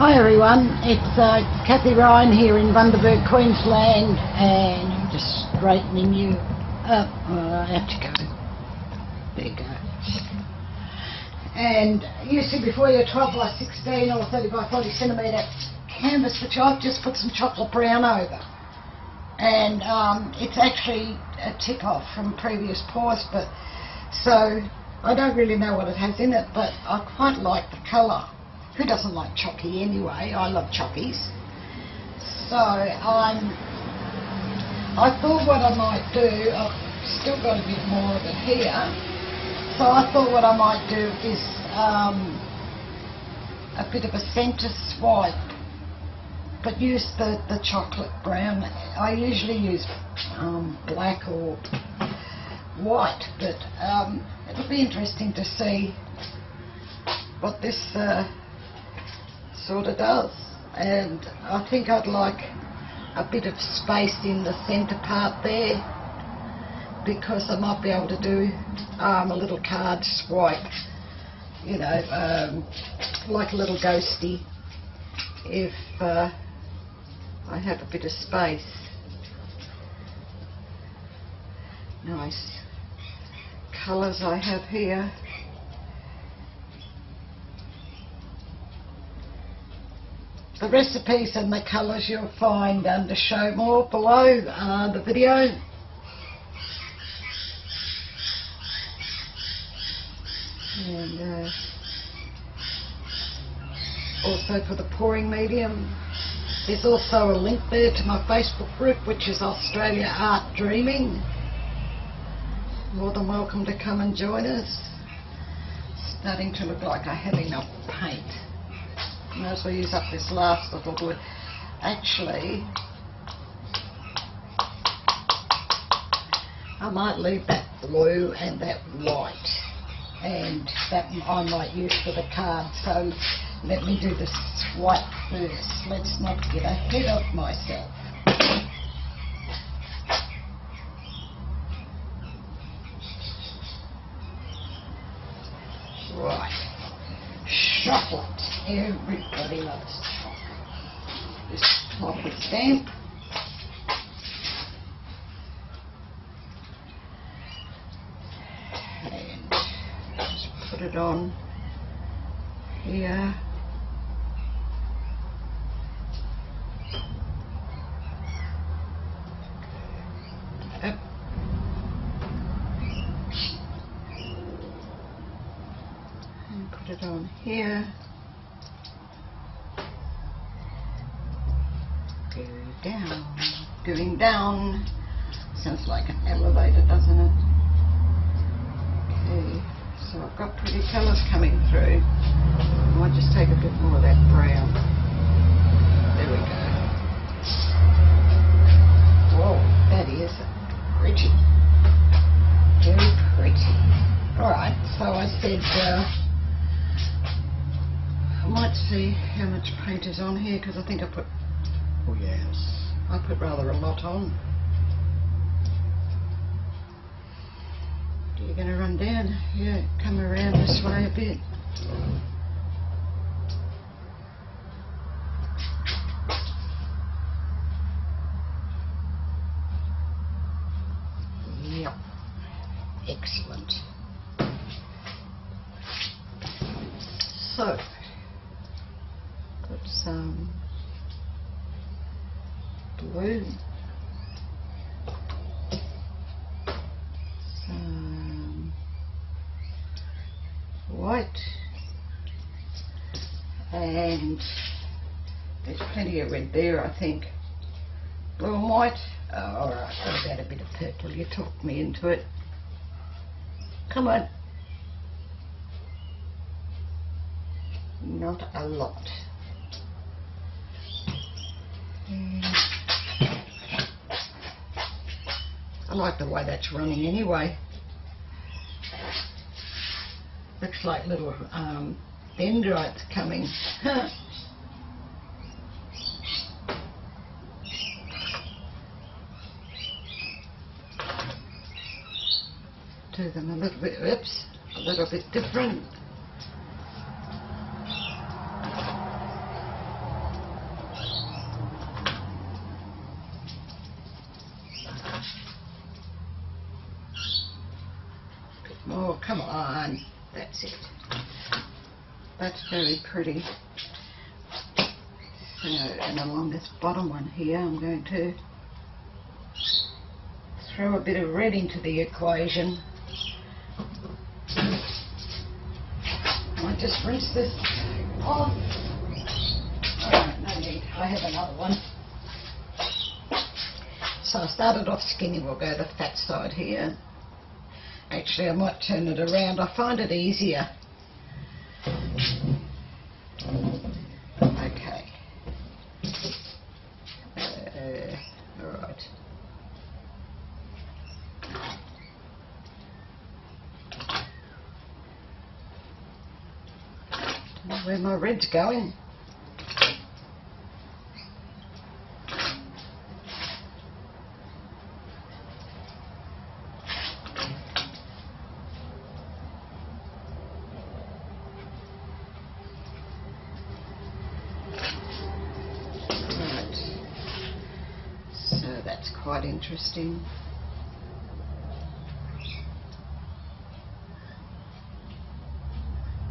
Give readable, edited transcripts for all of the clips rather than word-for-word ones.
Hi everyone, it's Kathie Ryan here in Bundaberg, Queensland, and I'm just straightening you up. I have to go. There you go. And you see before your 12 by 16 or 30 by 40 centimetre canvas, which I've just put some chocolate brown over. And it's actually a tip-off from previous pours, but so I don't really know what it has in it, but I quite like the colour. Who doesn't like chalky anyway? I love chalkies. So I thought what I might do, I've still got a bit more of it here, so I thought what I might do is a bit of a centre swipe, but use the chocolate brown. I usually use black or white, but it'll be interesting to see what this sort of does. And I think I'd like a bit of space in the centre part there, because I might be able to do a little card swipe, you know, like a little ghosty, if I have a bit of space. Nice colours I have here. The recipes and the colours you'll find under show more below the video. And also for the pouring medium, there's also a link there to my Facebook group, which is Australia Art Dreaming. More than welcome to come and join us. Starting to look like I have enough paint. Might as well use up this last little bit. Actually, I might leave that blue and that white, and that I might use for the card. So let me do the swipe first. Let's not get ahead of myself. Right. Chocolate. Everybody loves chocolate. This chocolate stamp. And just put it on here. Up. And put it on here. Going down. Sounds like an elevator, doesn't it? Okay, so I've got pretty colours coming through. I might just take a bit more of that brown. There we go. Whoa, that is pretty. Very pretty. Alright, so I said I might see how much paint is on here, because I think I put, oh yes, I put rather a lot on. You're going to run down? Yeah, come around this way a bit. Yep, excellent. So, put some blue, some white, and there's plenty of red there, I think. Blue and white. Oh, alright, what about a bit of purple? You talked me into it. Come on. Not a lot. I like the way that's running anyway. Looks like little dendrites coming. Do them a little bit, oops, a little bit different. Oh, come on. That's it. That's very pretty. So, and along this bottom one here, I'm going to throw a bit of red into the equation. I just rinse this off. Alright, no need. I have another one. So I started off skinny. We'll go the fat side here. Actually, I might turn it around. I find it easier. Okay. Alright. Don't know where my red's going. Quite interesting.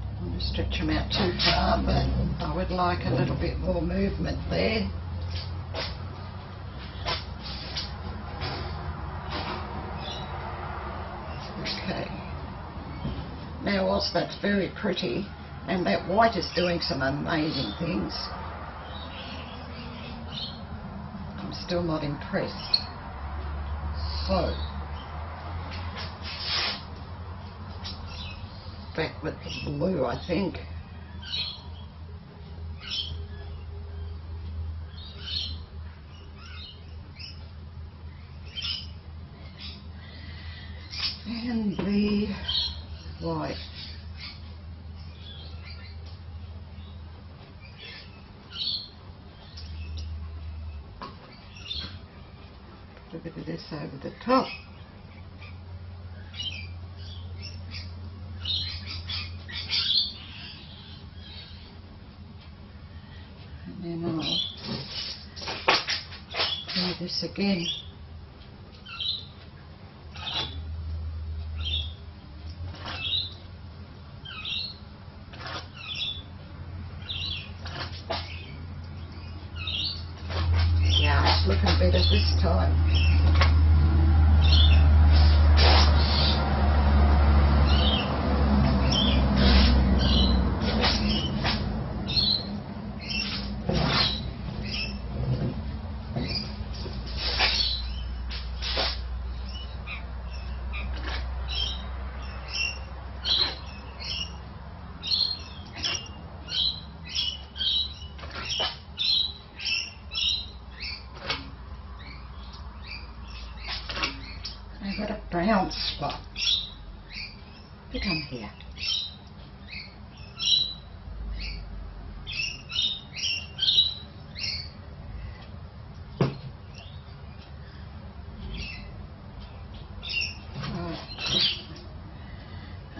I don't want to stretch them out too far, but I would like a little bit more movement there. Okay. Now, whilst that's very pretty, and that white is doing some amazing things, I'm still not impressed. So, back with the blue, I think. And the white. Put a bit of this over the top. And then I'll do this again. Yeah, it's looking better this time. I've got a brown spot. Look on here.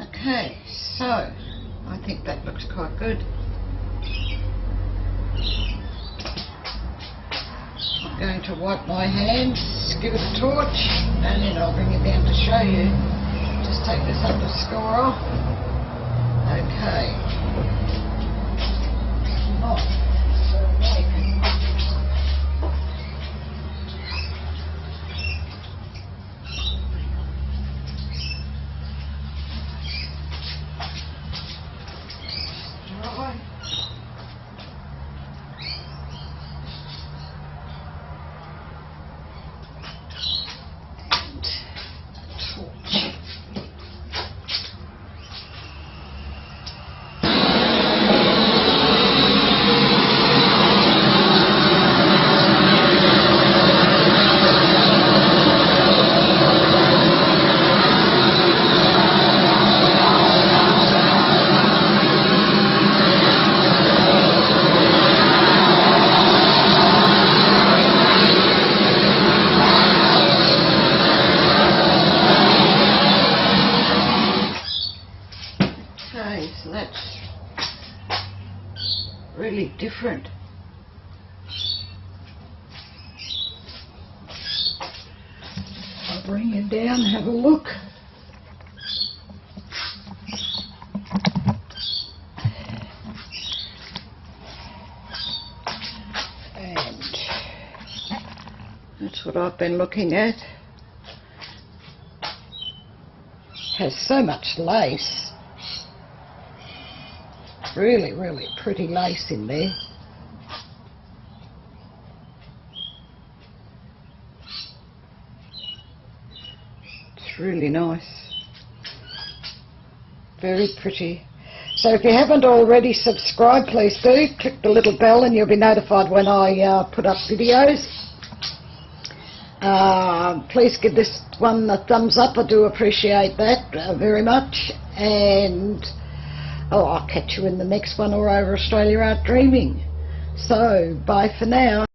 Okay, so I think that looks quite good. I'm going to wipe my hands, give it a torch, and then I'll bring it down to show you. Just take this underscore off. Okay. Not so big. Dry. Okay, so that's really different. I'll bring you down, have a look. That's what I've been looking at. Has so much lace. Really, really pretty lace in there. It's really nice. Very pretty. So if you haven't already subscribed, please do. Click the little bell and you'll be notified when I put up videos. Please give this one a thumbs up. I do appreciate that very much. And I'll catch you in the next one, or over Australia Art Dreaming. So bye for now.